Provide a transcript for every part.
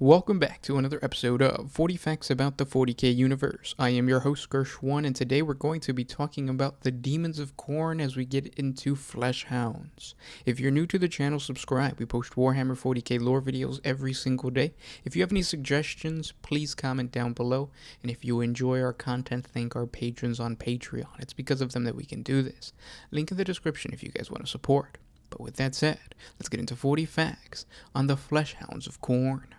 Welcome back to another episode of 40 Facts About the 40K Universe. I am your host, Gersh1, and today we're going to be talking about the demons of Khorne as we get into Flesh Hounds. If you're new to the channel, subscribe. We post Warhammer 40K lore videos every single day. If you have any suggestions, please comment down below. And if you enjoy our content, thank our patrons on Patreon. It's because of them that we can do this. Link in the description if you guys want to support. But with that said, let's get into 40 facts on the Flesh Hounds of Khorne.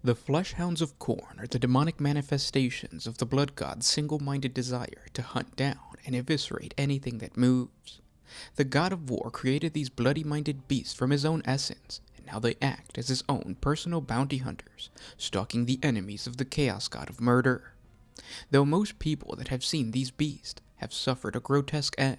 The Flesh Hounds of Khorne are the demonic manifestations of the blood god's single-minded desire to hunt down and eviscerate anything that moves. The god of war created these bloody-minded beasts from his own essence, and now they act as his own personal bounty hunters, stalking the enemies of the chaos god of murder. Though most people that have seen these beasts have suffered a grotesque end,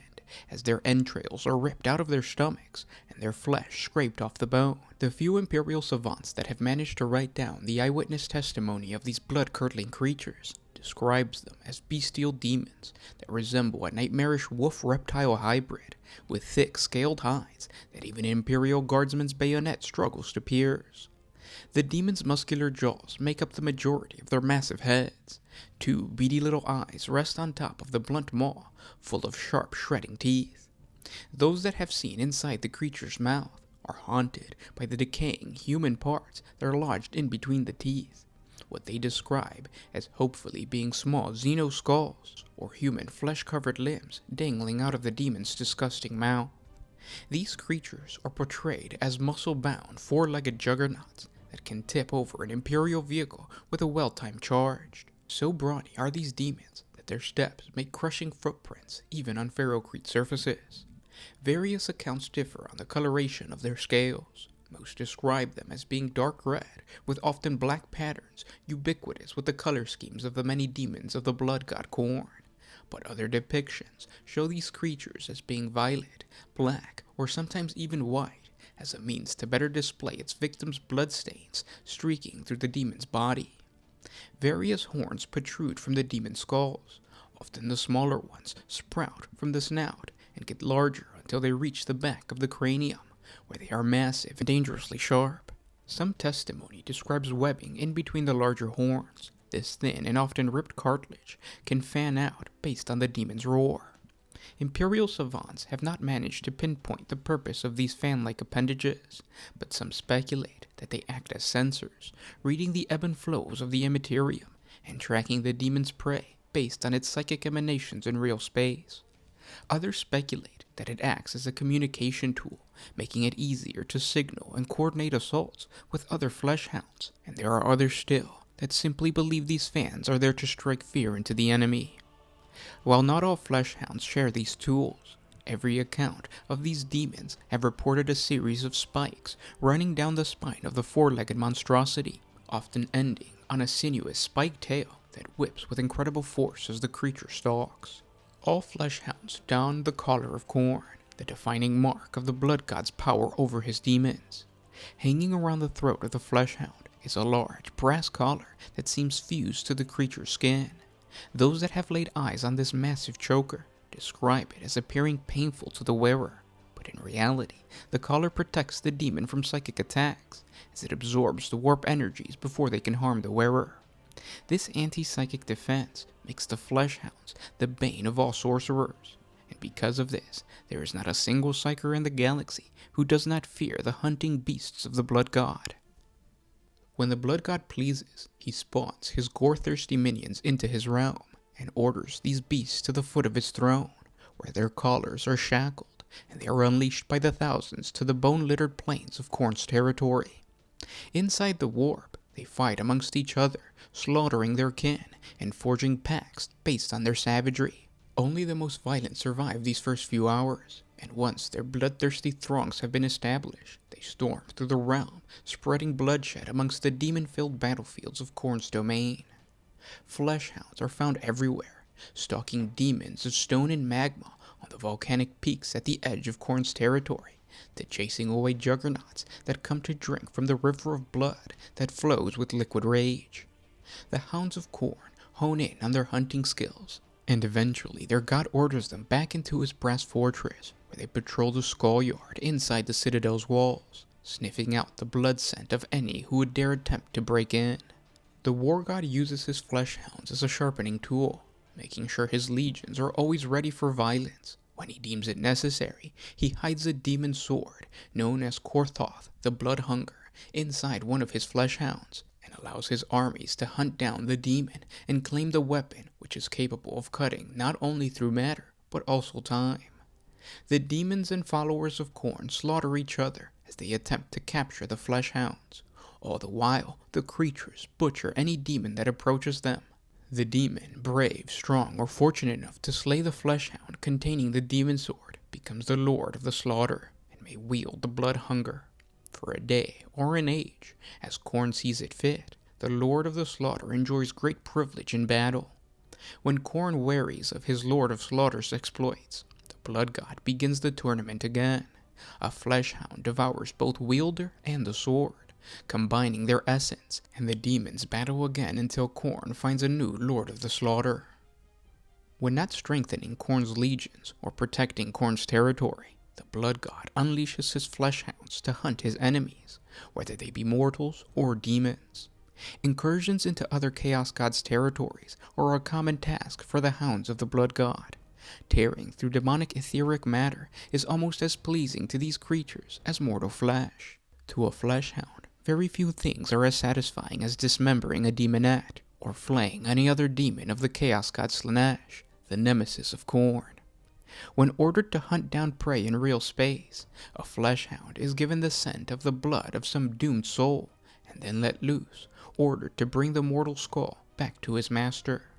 as their entrails are ripped out of their stomachs and their flesh scraped off the bone. The few Imperial savants that have managed to write down the eyewitness testimony of these blood-curdling creatures describes them as bestial demons that resemble a nightmarish wolf-reptile hybrid with thick scaled hides that even an Imperial guardsman's bayonet struggles to pierce. The demon's muscular jaws make up the majority of their massive heads. Two beady little eyes rest on top of the blunt maw, full of sharp, shredding teeth. Those that have seen inside the creature's mouth are haunted by the decaying human parts that are lodged in between the teeth, what they describe as hopefully being small xenoskulls or human flesh-covered limbs dangling out of the demon's disgusting mouth. These creatures are portrayed as muscle-bound, four-legged juggernauts that can tip over an Imperial vehicle with a well-timed charge. So brawny are these demons that their steps make crushing footprints even on ferrocrete surfaces. Various accounts differ on the coloration of their scales. Most describe them as being dark red, with often black patterns, ubiquitous with the color schemes of the many demons of the blood god Khorne. But other depictions show these creatures as being violet, black, or sometimes even white, as a means to better display its victim's bloodstains streaking through the demon's body. Various horns protrude from the demon's skulls. Often the smaller ones sprout from the snout and get larger until they reach the back of the cranium, where they are massive and dangerously sharp. Some testimony describes webbing in between the larger horns. This thin and often ripped cartilage can fan out based on the demon's roar. Imperial savants have not managed to pinpoint the purpose of these fan-like appendages, but some speculate that they act as sensors, reading the ebb and flows of the immaterium and tracking the demon's prey based on its psychic emanations in real space. Others speculate that it acts as a communication tool, making it easier to signal and coordinate assaults with other flesh hounds, and there are others still that simply believe these fans are there to strike fear into the enemy. While not all flesh hounds share these tools, every account of these demons have reported a series of spikes running down the spine of the four-legged monstrosity, often ending on a sinuous spiked tail that whips with incredible force as the creature stalks. All flesh hounds don the collar of Khorne, the defining mark of the blood god's power over his demons. Hanging around the throat of the flesh hound is a large brass collar that seems fused to the creature's skin. Those that have laid eyes on this massive choker describe it as appearing painful to the wearer, but in reality, the collar protects the demon from psychic attacks, as it absorbs the warp energies before they can harm the wearer. This anti-psychic defense makes the flesh hounds the bane of all sorcerers, and because of this, there is not a single psyker in the galaxy who does not fear the hunting beasts of the blood god. When the blood god pleases, he spawns his gore-thirsty minions into his realm, and orders these beasts to the foot of his throne, where their collars are shackled, and they are unleashed by the thousands to the bone-littered plains of Khorne's territory. Inside the warp, they fight amongst each other, slaughtering their kin, and forging pacts based on their savagery. Only the most violent survive these first few hours, and once their bloodthirsty throngs have been established, they storm through the realm, spreading bloodshed amongst the demon-filled battlefields of Khorne's domain. Flesh hounds are found everywhere, stalking demons of stone and magma on the volcanic peaks at the edge of Khorne's territory, to chasing away juggernauts that come to drink from the river of blood that flows with liquid rage. The Hounds of Khorne hone in on their hunting skills, and eventually their god orders them back into his brass fortress, where they patrol the skull yard inside the citadel's walls. sniffing out the blood scent of any who would dare attempt to break in. The war god uses his flesh hounds as a sharpening tool, making sure his legions are always ready for violence. When he deems it necessary, he hides a demon sword, known as Khorne, the Blood Hunger, inside one of his flesh hounds, and allows his armies to hunt down the demon and claim the weapon, which is capable of cutting not only through matter, but also time. The demons and followers of Khorne slaughter each other as they attempt to capture the flesh hounds. All the while, the creatures butcher any demon that approaches them. The demon, brave, strong, or fortunate enough to slay the flesh hound containing the demon sword, becomes the lord of the slaughter, and may wield the blood hunger. For a day, or an age, as Khorne sees it fit, the lord of the slaughter enjoys great privilege in battle. When Khorne wearies of his lord of slaughter's exploits, the blood god begins the tournament again. A flesh hound devours both wielder and the sword, combining their essence, and the demons battle again until Khorne finds a new lord of the slaughter. When not strengthening Khorne's legions or protecting Khorne's territory, the blood god unleashes his flesh hounds to hunt his enemies, whether they be mortals or demons. Incursions into other chaos gods' territories are a common task for the hounds of the blood god. Tearing through demonic etheric matter is almost as pleasing to these creatures as mortal flesh. To a flesh hound, very few things are as satisfying as dismembering a demonette, or flaying any other demon of the chaos god Slaanesh, the nemesis of Khorne. When ordered to hunt down prey in real space, a flesh hound is given the scent of the blood of some doomed soul, and then let loose, ordered to bring the mortal skull back to his master.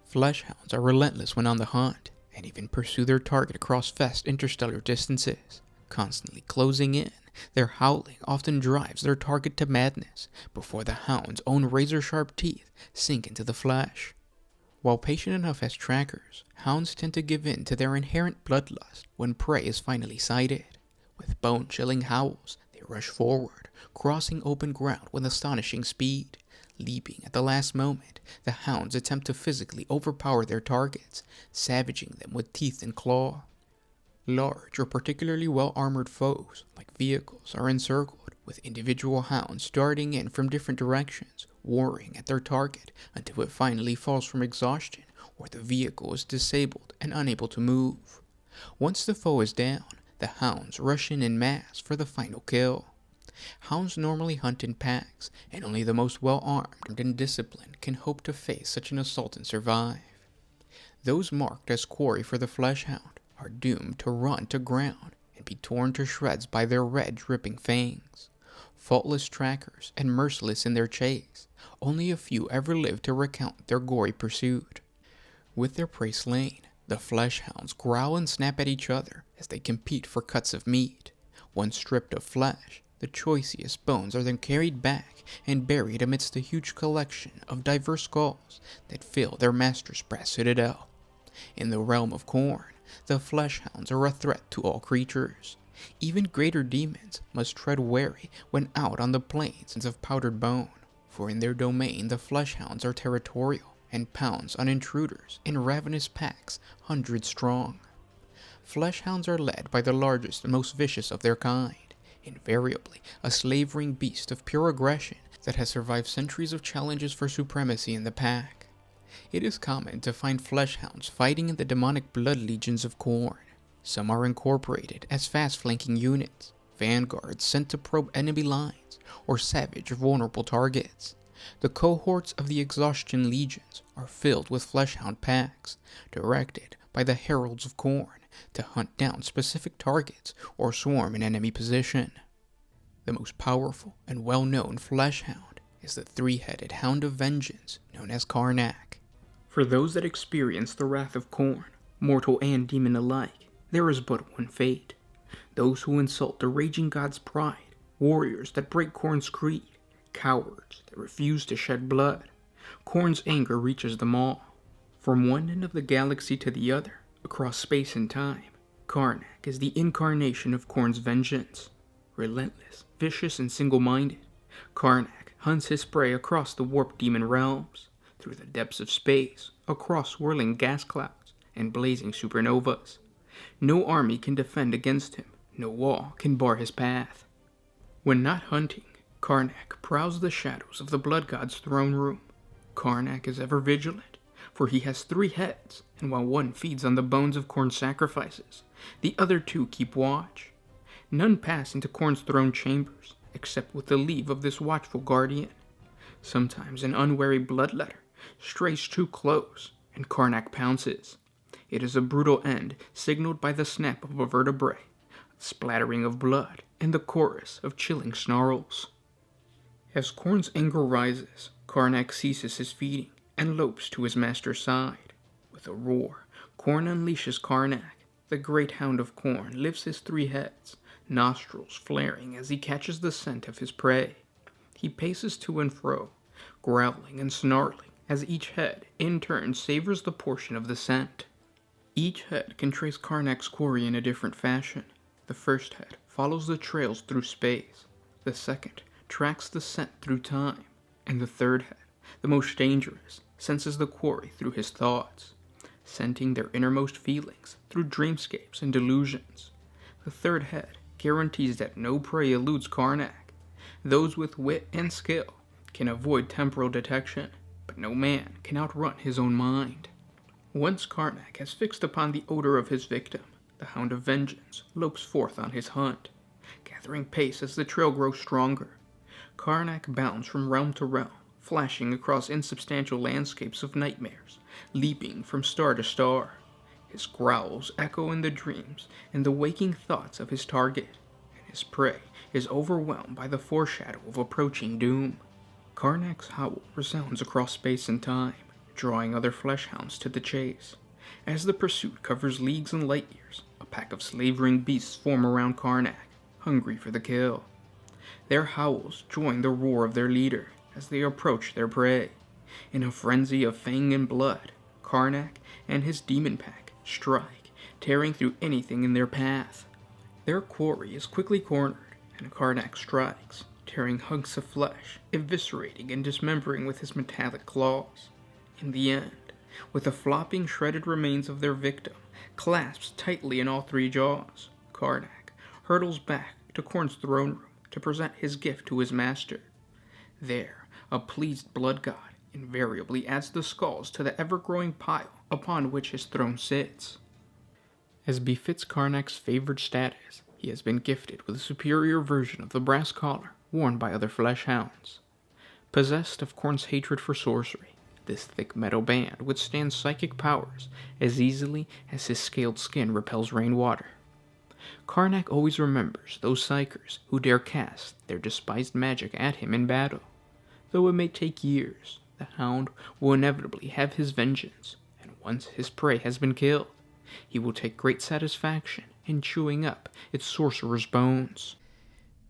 Flesh hounds are relentless when on the hunt, and even pursue their target across vast interstellar distances, constantly closing in. Their howling often drives their target to madness before the hound's own razor-sharp teeth sink into the flesh. While patient enough as trackers, hounds tend to give in to their inherent bloodlust when prey is finally sighted. With bone-chilling howls, they rush forward, crossing open ground with astonishing speed. Leaping at the last moment, the hounds attempt to physically overpower their targets, savaging them with teeth and claw. Large or particularly well-armored foes, like vehicles, are encircled, with individual hounds darting in from different directions, warring at their target until it finally falls from exhaustion or the vehicle is disabled and unable to move. Once the foe is down, the hounds rush in mass for the final kill. Hounds normally hunt in packs, and only the most well-armed and disciplined can hope to face such an assault and survive. Those marked as quarry for the flesh hound are doomed to run to ground and be torn to shreds by their red dripping fangs. Faultless trackers and merciless in their chase, only a few ever live to recount their gory pursuit. With their prey slain, the flesh hounds growl and snap at each other as they compete for cuts of meat. Once stripped of flesh, the choicest bones are then carried back and buried amidst the huge collection of diverse skulls that fill their master's brass citadel. In the realm of Khorne, the flesh hounds are a threat to all creatures. Even greater demons must tread wary when out on the plains of powdered bone, for in their domain the flesh hounds are territorial and pounce on intruders in ravenous packs, hundreds strong. Flesh hounds are led by the largest and most vicious of their kind, invariably a slavering beast of pure aggression that has survived centuries of challenges for supremacy in the pack. It is common to find flesh hounds fighting in the demonic blood legions of Khorne. Some are incorporated as fast-flanking units, vanguards sent to probe enemy lines, or savage vulnerable targets. The cohorts of the Exhaustion Legions are filled with fleshhound packs, directed by the Heralds of Khorne to hunt down specific targets or swarm an enemy position. The most powerful and well-known fleshhound is the three-headed Hound of Vengeance known as Karnak. For those that experience the wrath of Khorne, mortal and demon alike, there is but one fate. Those who insult the raging god's pride, warriors that break Khorne's creed, cowards that refuse to shed blood. Khorne's anger reaches them all. From one end of the galaxy to the other, across space and time, Karnak is the incarnation of Khorne's vengeance. Relentless, vicious, and single-minded, Karnak hunts his prey across the warped demon realms, through the depths of space, across swirling gas clouds and blazing supernovas. No army can defend against him, no wall can bar his path. When not hunting, Karnak prowls the shadows of the blood god's throne room. Karnak is ever vigilant, for he has 3 heads, and while one feeds on the bones of Khorne's sacrifices, the other 2 keep watch. None pass into Khorne's throne chambers, except with the leave of this watchful guardian. Sometimes an unwary bloodletter strays too close, and Karnak pounces. It is a brutal end, signaled by the snap of a vertebrae, the splattering of blood, and the chorus of chilling snarls. As Khorne's anger rises, Karnak ceases his feeding and lopes to his master's side. With a roar, Khorne unleashes Karnak. The great hound of Khorne lifts his 3 heads, nostrils flaring as he catches the scent of his prey. He paces to and fro, growling and snarling as each head, in turn, savors the portion of the scent. Each head can trace Karnak's quarry in a different fashion. The first head follows the trails through space. The second tracks the scent through time. And the third head, the most dangerous, senses the quarry through his thoughts, scenting their innermost feelings through dreamscapes and delusions. The third head guarantees that no prey eludes Karnak. Those with wit and skill can avoid temporal detection, but no man can outrun his own mind. Once Karnak has fixed upon the odor of his victim, the Hound of Vengeance lopes forth on his hunt, gathering pace as the trail grows stronger. Karnak bounds from realm to realm, flashing across insubstantial landscapes of nightmares, leaping from star to star. His growls echo in the dreams and the waking thoughts of his target, and his prey is overwhelmed by the foreshadow of approaching doom. Karnak's howl resounds across space and time, drawing other flesh hounds to the chase. As the pursuit covers leagues and light years, a pack of slavering beasts form around Karnak, hungry for the kill. Their howls join the roar of their leader as they approach their prey. In a frenzy of fang and blood, Karnak and his demon pack strike, tearing through anything in their path. Their quarry is quickly cornered, and Karnak strikes, tearing hunks of flesh, eviscerating and dismembering with his metallic claws. In the end, with the flopping, shredded remains of their victim clasped tightly in all 3 jaws, Karnak hurtles back to Khorne's throne room to present his gift to his master. There, a pleased blood god invariably adds the skulls to the ever-growing pile upon which his throne sits. As befits Karnak's favored status, he has been gifted with a superior version of the brass collar worn by other flesh hounds. Possessed of Khorne's hatred for sorcery, this thick metal band withstands psychic powers as easily as his scaled skin repels rainwater. Karnak always remembers those psychers who dare cast their despised magic at him in battle. Though it may take years, the hound will inevitably have his vengeance, and once his prey has been killed, he will take great satisfaction in chewing up its sorcerer's bones.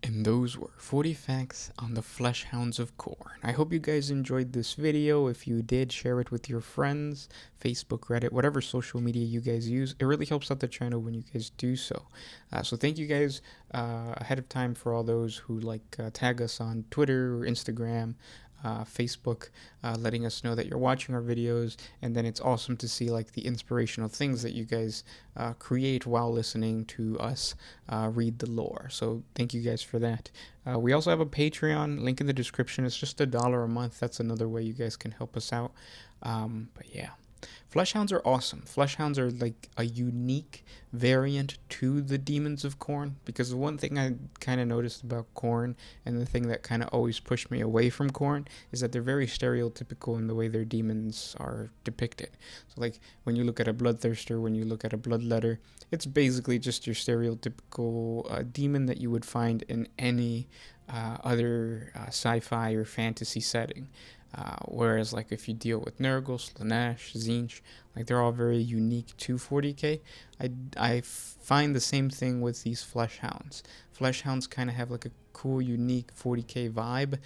And those were 40 facts on the Flesh Hounds of Khorne. I hope you guys enjoyed this video. If you did, share it with your friends, Facebook, Reddit, whatever social media you guys use. It really helps out the channel when you guys do so. So thank you guys ahead of time for all those who tag us on Twitter or Instagram, Facebook, letting us know that you're watching our videos. And then it's awesome to see the inspirational things that you guys create while listening to us read the lore. So thank you guys for that. We also have a Patreon, link in the description. It's just $1 a month. That's another way you guys can help us out. But yeah, Flesh Hounds are awesome. Flesh Hounds are a unique variant to the Demons of Khorne, because the one thing I kind of noticed about Khorne, and the thing that kind of always pushed me away from Khorne, is that they're very stereotypical in the way their demons are depicted. So when you look at a Bloodthirster, when you look at a Bloodletter, it's basically just your stereotypical demon that you would find in any other sci-fi or fantasy setting. Whereas if you deal with Nurgle, Slaanesh, Tzeentch, they're all very unique to 40k. I find the same thing with these Flesh Hounds. Flesh Hounds kind of have a cool, unique 40k vibe.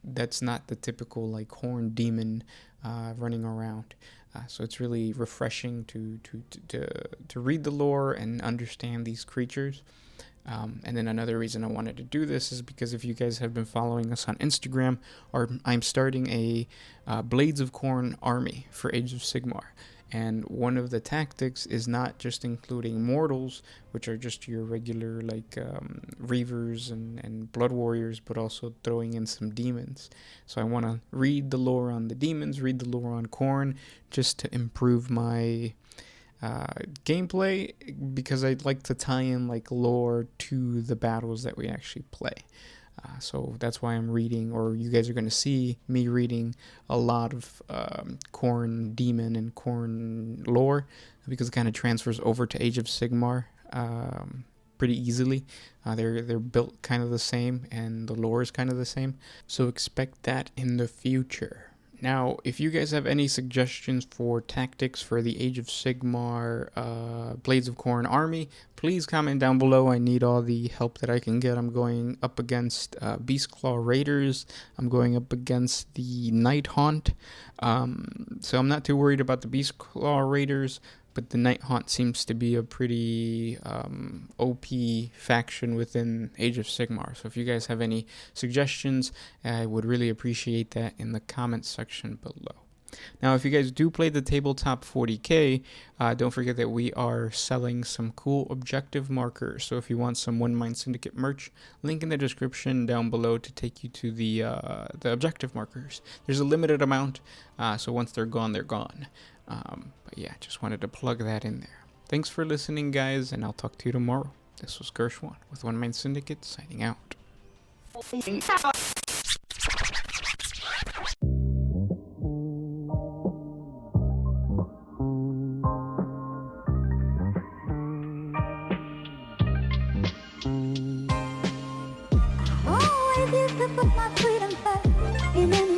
That's not the typical Khorne demon running around. So it's really refreshing to read the lore and understand these creatures. And then another reason I wanted to do this is because if you guys have been following us on Instagram, I'm starting a Blades of Khorne army for Age of Sigmar. And one of the tactics is not just including mortals, which are just your regular like reavers and blood warriors, but also throwing in some demons. So I want to read the lore on the demons, read the lore on Khorne, just to improve my gameplay, because I'd like to tie in like lore to the battles that we actually play. So that's why I'm reading, or you guys are going to see me reading a lot of Khorne demon and Khorne lore, because it kind of transfers over to Age of Sigmar pretty easily. They're built kind of the same, and the lore is kind of the same. So expect that in the future. Now, if you guys have any suggestions for tactics for the Age of Sigmar Blades of Khorne army, please comment down below. I need all the help that I can get. I'm going up against Beastclaw Raiders. I'm going up against the Night Haunt. So I'm not too worried about the Beastclaw Raiders, but the Night Haunt seems to be a pretty OP faction within Age of Sigmar. So if you guys have any suggestions, I would really appreciate that in the comments section below. Now, if you guys do play the tabletop 40K, don't forget that we are selling some cool objective markers. So if you want some One Mind Syndicate merch, link in the description down below to take you to the objective markers. There's a limited amount, so once they're gone, they're gone. But yeah, just wanted to plug that in there. Thanks for listening, guys, and I'll talk to you tomorrow. This was Khorne with One Mind Syndicate signing out. Always used to put my freedom first, and then